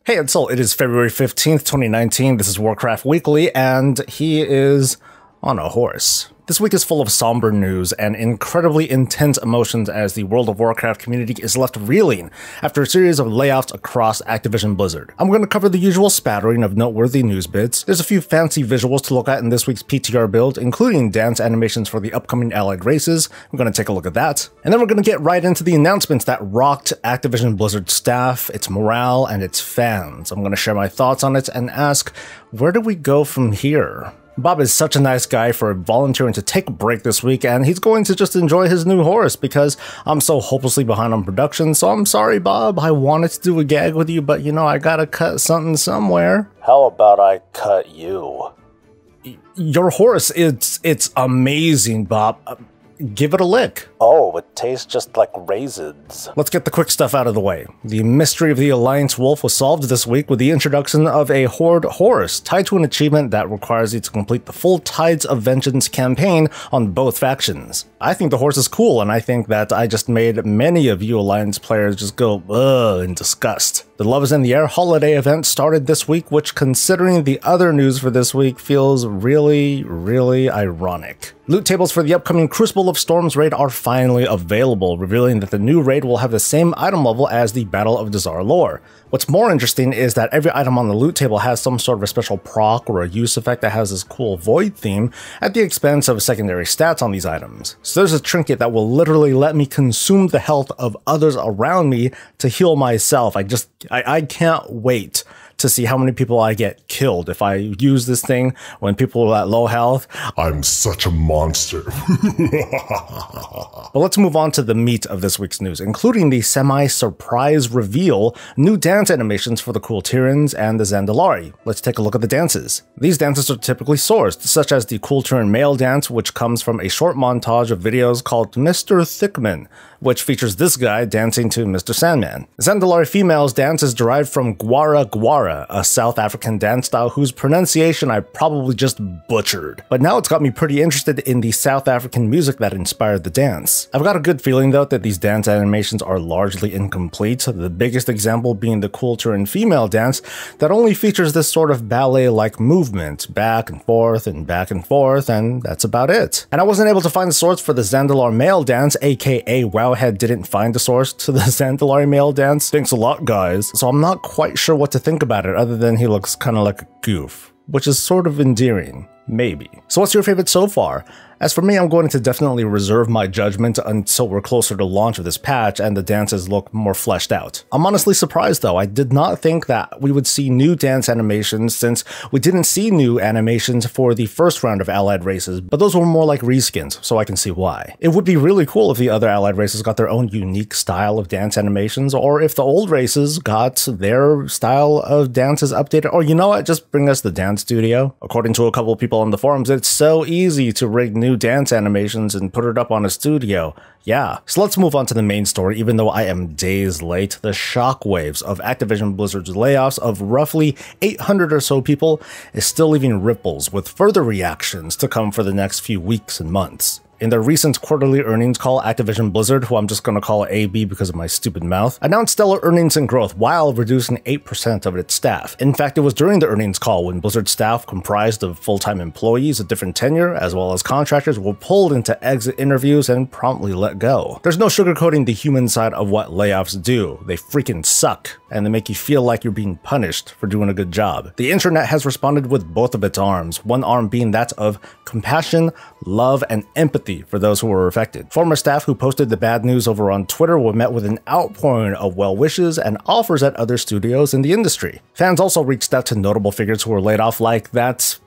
Hey, it's Soul. It is February 15th, 2019. This is Warcraft Weekly, and he is on a horse. This week is full of somber news and incredibly intense emotions as the World of Warcraft community is left reeling after a series of layoffs across Activision Blizzard. I'm going to cover the usual spattering of noteworthy news bits. There's a few fancy visuals to look at in this week's PTR build, including dance animations for the upcoming allied races. We're going to take a look at that. And then we're going to get right into the announcements that rocked Activision Blizzard staff, its morale, and its fans. I'm going to share my thoughts on it and ask, where do we go from here? Bob is such a nice guy for volunteering to take a break this week, and he's going to just enjoy his new horse because I'm so hopelessly behind on production, so I'm sorry, Bob. I wanted to do a gag with you, but you know, I gotta cut something somewhere. How about I cut you? Your horse, it's amazing, Bob. Give it a lick. Oh, it tastes just like raisins. Let's get the quick stuff out of the way. The mystery of the Alliance Wolf was solved this week with the introduction of a Horde horse, tied to an achievement that requires you to complete the full Tides of Vengeance campaign on both factions. I think the horse is cool, and I think that I just made many of you Alliance players just go ugh in disgust. The Love is in the Air holiday event started this week, which, considering the other news for this week, feels really ironic. Loot tables for the upcoming Crucible of Storms raid are finally available, revealing that the new raid will have the same item level as the Battle of Dazar lore. What's more interesting is that every item on the loot table has some sort of a special proc or a use effect that has this cool void theme at the expense of secondary stats on these items. So there's a trinket that will literally let me consume the health of others around me to heal myself. I can't wait to see how many people I get killed if I use this thing when people are at low health. I'm such a monster. But let's move on to the meat of this week's news, including the semi-surprise reveal, new dance animations for the cool Tirans and the Zandalari. Let's take a look at the dances. These dances are typically sourced, such as the cool Tiran male dance, which comes from a short montage of videos called Mr. Thickman, which features this guy dancing to Mr. Sandman. Zandalari females dance is derived from Gwara Gwara, a South African dance style whose pronunciation I probably just butchered. But now it's got me pretty interested in the South African music that inspired the dance. I've got a good feeling though that these dance animations are largely incomplete, the biggest example being the cool Tiran female dance that only features this sort of ballet-like movement, back and forth, and that's about it. And I wasn't able to find the source for the Zandalar male dance, aka Wowhead didn't find a source to the Zandalari male dance. Thanks a lot, guys. So I'm not quite sure what to think about it other than he looks kind of like a goof, which is sort of endearing. Maybe. So what's your favorite so far? As for me, I'm going to definitely reserve my judgment until we're closer to launch of this patch and the dances look more fleshed out. I'm honestly surprised though. I did not think that we would see new dance animations since we didn't see new animations for the first round of allied races, but those were more like reskins, so I can see why. It would be really cool if the other allied races got their own unique style of dance animations, or if the old races got their style of dances updated, or you know what, just bring us the dance studio. According to a couple of people on the forums, it's so easy to rig new dance animations and put it up on a studio. Yeah. So let's move on to the main story, even though I am days late. The shockwaves of Activision Blizzard's layoffs of roughly 800 or so people is still leaving ripples, with further reactions to come for the next few weeks and months. In their recent quarterly earnings call, Activision Blizzard, who I'm just going to call AB because of my stupid mouth, announced stellar earnings and growth while reducing 8% of its staff. In fact, it was during the earnings call when Blizzard staff, comprised of full-time employees of different tenure as well as contractors, were pulled into exit interviews and promptly let go. There's no sugarcoating the human side of what layoffs do. They freaking suck, and they make you feel like you're being punished for doing a good job. The internet has responded with both of its arms, one arm being that of compassion, love, and empathy for those who were affected. Former staff who posted the bad news over on Twitter were met with an outpouring of well wishes and offers at other studios in the industry. Fans also reached out to notable figures who were laid off, like that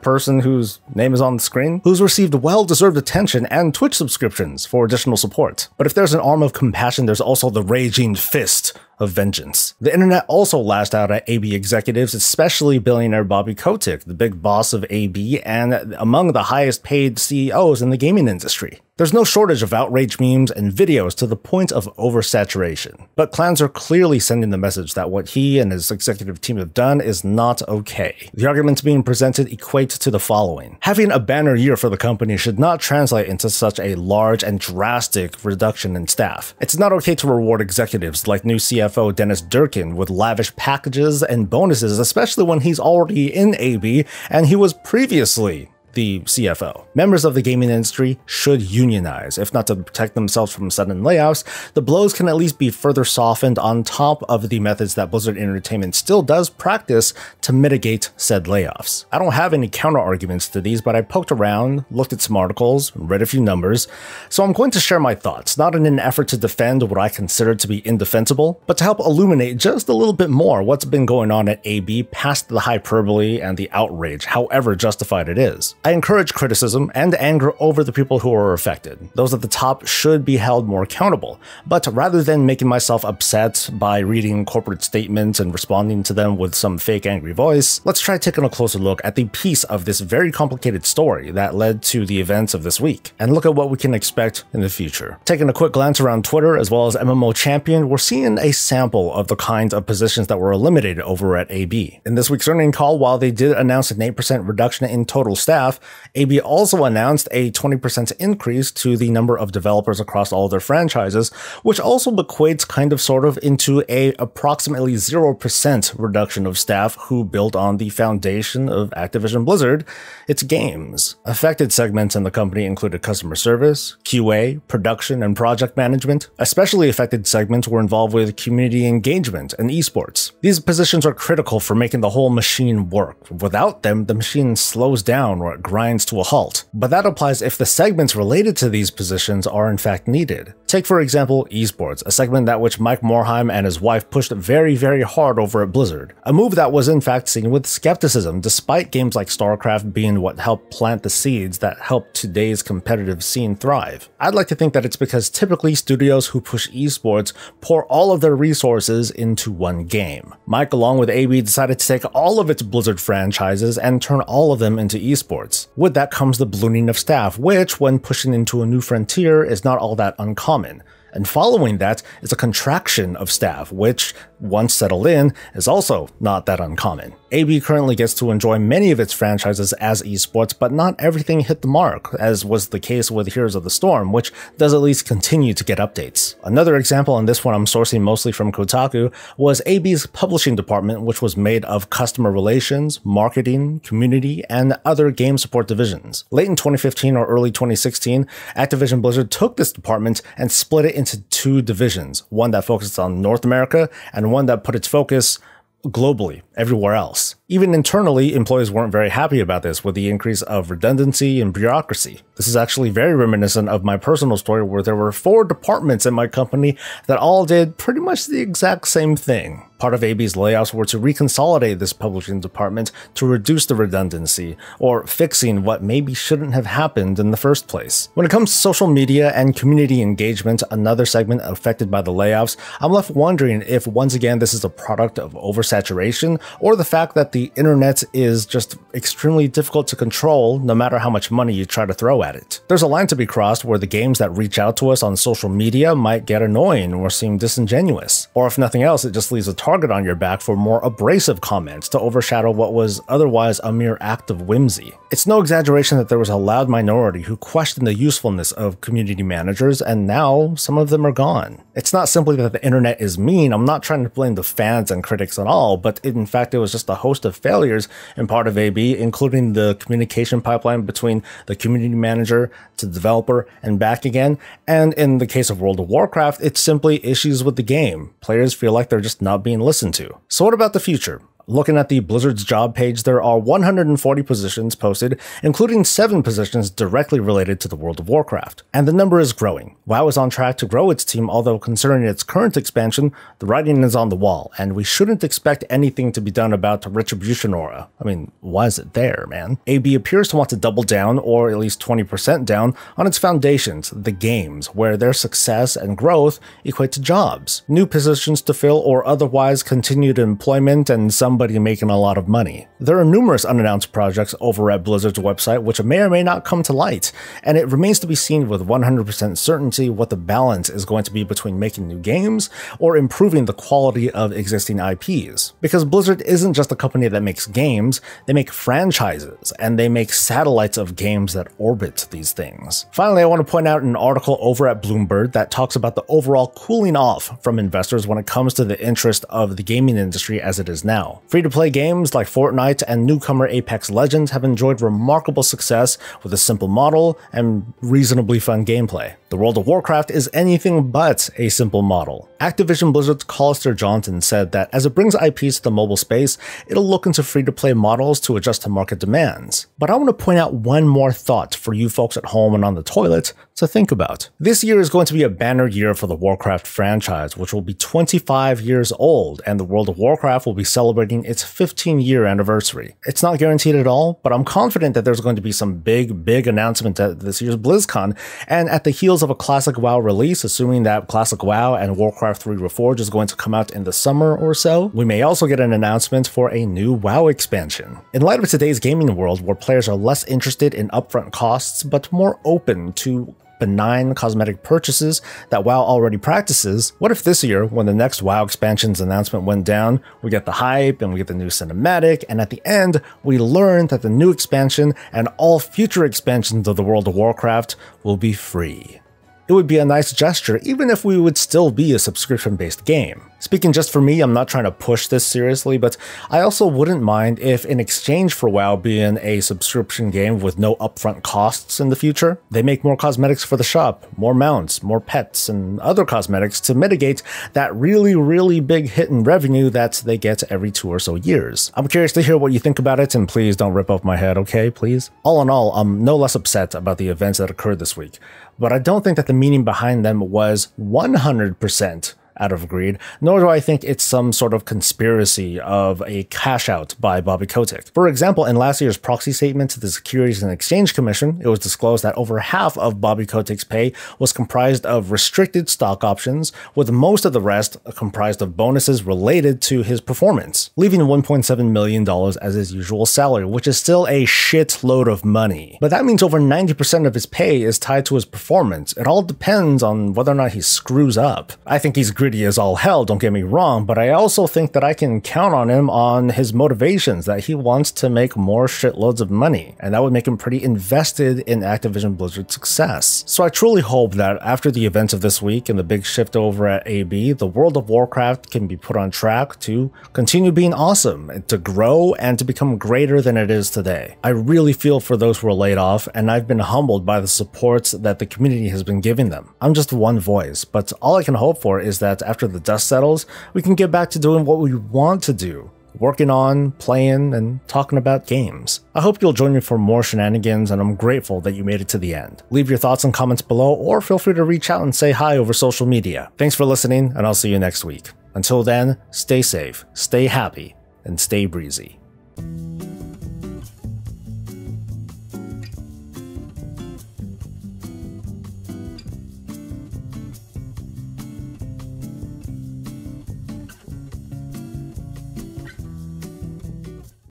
person whose name is on the screen, who's received well-deserved attention and Twitch subscriptions for additional support. But if there's an arm of compassion, there's also the raging fist of vengeance. The internet also lashed out at AB executives, especially billionaire Bobby Kotick, the big boss of AB and among the highest paid CEOs in the gaming industry. There's no shortage of outrage memes and videos to the point of oversaturation, but clans are clearly sending the message that what he and his executive team have done is not okay. The arguments being presented equate to the following. Having a banner year for the company should not translate into such a large and drastic reduction in staff. It's not okay to reward executives like new CFO CFO Dennis Durkin with lavish packages and bonuses, especially when he's already in AB and he was previously the CFO. Members of the gaming industry should unionize, if not to protect themselves from sudden layoffs. The blows can at least be further softened on top of the methods that Blizzard Entertainment still does practice to mitigate said layoffs. I don't have any counter arguments to these, but I poked around, looked at some articles, read a few numbers, so I'm going to share my thoughts, not in an effort to defend what I consider to be indefensible, but to help illuminate just a little bit more what's been going on at AB past the hyperbole and the outrage, however justified it is. I encourage criticism and anger over the people who are affected. Those at the top should be held more accountable, but rather than making myself upset by reading corporate statements and responding to them with some fake angry voice, let's try taking a closer look at the piece of this very complicated story that led to the events of this week, and look at what we can expect in the future. Taking a quick glance around Twitter as well as MMO Champion, we're seeing a sample of the kinds of positions that were eliminated over at AB. In this week's earnings call, while they did announce an 8% reduction in total staff, AB also announced a 20% increase to the number of developers across all of their franchises, which also equates kind of sort of into a approximately 0% reduction of staff who built on the foundation of Activision Blizzard, its games. Affected segments in the company included customer service, QA, production, and project management. Especially affected segments were involved with community engagement and esports. These positions are critical for making the whole machine work. Without them, the machine slows down or it grinds to a halt, but that applies if the segments related to these positions are in fact needed. Take for example esports, a segment that which Mike Morhaime and his wife pushed very hard over at Blizzard, a move that was in fact seen with skepticism despite games like StarCraft being what helped plant the seeds that helped today's competitive scene thrive. I'd like to think that it's because typically studios who push esports pour all of their resources into one game. Mike along with AB decided to take all of its Blizzard franchises and turn all of them into esports. With that comes the ballooning of staff, which, when pushing into a new frontier, is not all that uncommon. And following that is a contraction of staff, which, once settled in, is also not that uncommon. AB currently gets to enjoy many of its franchises as esports, but not everything hit the mark, as was the case with Heroes of the Storm, which does at least continue to get updates. Another example, and this one I'm sourcing mostly from Kotaku, was AB's publishing department, which was made of customer relations, marketing, community, and other game support divisions. Late in 2015 or early 2016, Activision Blizzard took this department and split it into two divisions, one that focused on North America and one that put its focus globally, everywhere else. Even internally, employees weren't very happy about this with the increase of redundancy and bureaucracy. This is actually very reminiscent of my personal story where there were 4 departments in my company that all did pretty much the exact same thing. Part of AB's layoffs were to reconsolidate this publishing department to reduce the redundancy, or fixing what maybe shouldn't have happened in the first place. When it comes to social media and community engagement, another segment affected by the layoffs, I'm left wondering if once again this is a product of oversaturation, or the fact that the internet is just extremely difficult to control no matter how much money you try to throw at it. There's a line to be crossed where the games that reach out to us on social media might get annoying or seem disingenuous, or if nothing else, it just leaves a target on your back for more abrasive comments to overshadow what was otherwise a mere act of whimsy. It's no exaggeration that there was a loud minority who questioned the usefulness of community managers, and now some of them are gone. It's not simply that the internet is mean. I'm not trying to blame the fans and critics at all, but in fact it was just a host of failures in part of AB, including the communication pipeline between the community manager to the developer and back again. And in the case of World of Warcraft, it's simply issues with the game. Players feel like they're just not being listened to. So what about the future? Looking at the Blizzard's job page, there are 140 positions posted, including 7 positions directly related to the World of Warcraft. And the number is growing. WoW is on track to grow its team, although considering its current expansion, the writing is on the wall, and we shouldn't expect anything to be done about the Retribution aura. I mean, why is it there, man? AB appears to want to double down, or at least 20% down, on its foundations, the games, where their success and growth equate to jobs, new positions to fill, or otherwise continued employment and some somebody making a lot of money. There are numerous unannounced projects over at Blizzard's website which may or may not come to light, and it remains to be seen with 100% certainty what the balance is going to be between making new games or improving the quality of existing IPs. Because Blizzard isn't just a company that makes games, they make franchises, and they make satellites of games that orbit these things. Finally, I want to point out an article over at Bloomberg that talks about the overall cooling off from investors when it comes to the interest of the gaming industry as it is now. Free-to-play games like Fortnite and newcomer Apex Legends have enjoyed remarkable success with a simple model and reasonably fun gameplay. The World of Warcraft is anything but a simple model. Activision Blizzard's Collister Johnson said that as it brings IPs to the mobile space, it'll look into free-to-play models to adjust to market demands. But I want to point out one more thought for you folks at home and on the toilet to think about. This year is going to be a banner year for the Warcraft franchise, which will be 25 years old, and the World of Warcraft will be celebrating its 15-year anniversary. It's not guaranteed at all, but I'm confident that there's going to be some big announcements at this year's BlizzCon, and at the heels of a Classic WoW release, assuming that Classic WoW and Warcraft 3 Reforged is going to come out in the summer or so, we may also get an announcement for a new WoW expansion. In light of today's gaming world, where players are less interested in upfront costs, but more open to benign cosmetic purchases that WoW already practices, what if this year, when the next WoW expansion's announcement went down, we get the hype and we get the new cinematic, and at the end, we learn that the new expansion and all future expansions of the World of Warcraft will be free? It would be a nice gesture, even if we would still be a subscription-based game. Speaking just for me, I'm not trying to push this seriously, but I also wouldn't mind if, in exchange for WoW being a subscription game with no upfront costs in the future, they make more cosmetics for the shop, more mounts, more pets, and other cosmetics to mitigate that really big hit in revenue that they get every 2 or so years. I'm curious to hear what you think about it, and please don't rip off my head, okay, please? All in all, I'm no less upset about the events that occurred this week, but I don't think that the meaning behind them was 100% out of greed, nor do I think it's some sort of conspiracy of a cash out by Bobby Kotick. For example, in last year's proxy statement to the Securities and Exchange Commission, it was disclosed that over half of Bobby Kotick's pay was comprised of restricted stock options, with most of the rest comprised of bonuses related to his performance, leaving $1.7 million as his usual salary, which is still a shitload of money. But that means over 90% of his pay is tied to his performance. It all depends on whether or not he screws up. I think he's greedy as all hell, don't get me wrong, but I also think that I can count on him on his motivations, that he wants to make more shitloads of money, and that would make him pretty invested in Activision Blizzard's success. So I truly hope that after the events of this week and the big shift over at AB, the World of Warcraft can be put on track to continue being awesome, and to grow and to become greater than it is today. I really feel for those who are laid off, and I've been humbled by the supports that the community has been giving them. I'm just one voice, but all I can hope for is that after the dust settles, we can get back to doing what we want to do, working on, playing, and talking about games. I hope you'll join me for more shenanigans, and I'm grateful that you made it to the end. Leave your thoughts and comments below, or feel free to reach out and say hi over social media. Thanks for listening, and I'll see you next week. Until then, stay safe, stay happy, and stay breezy.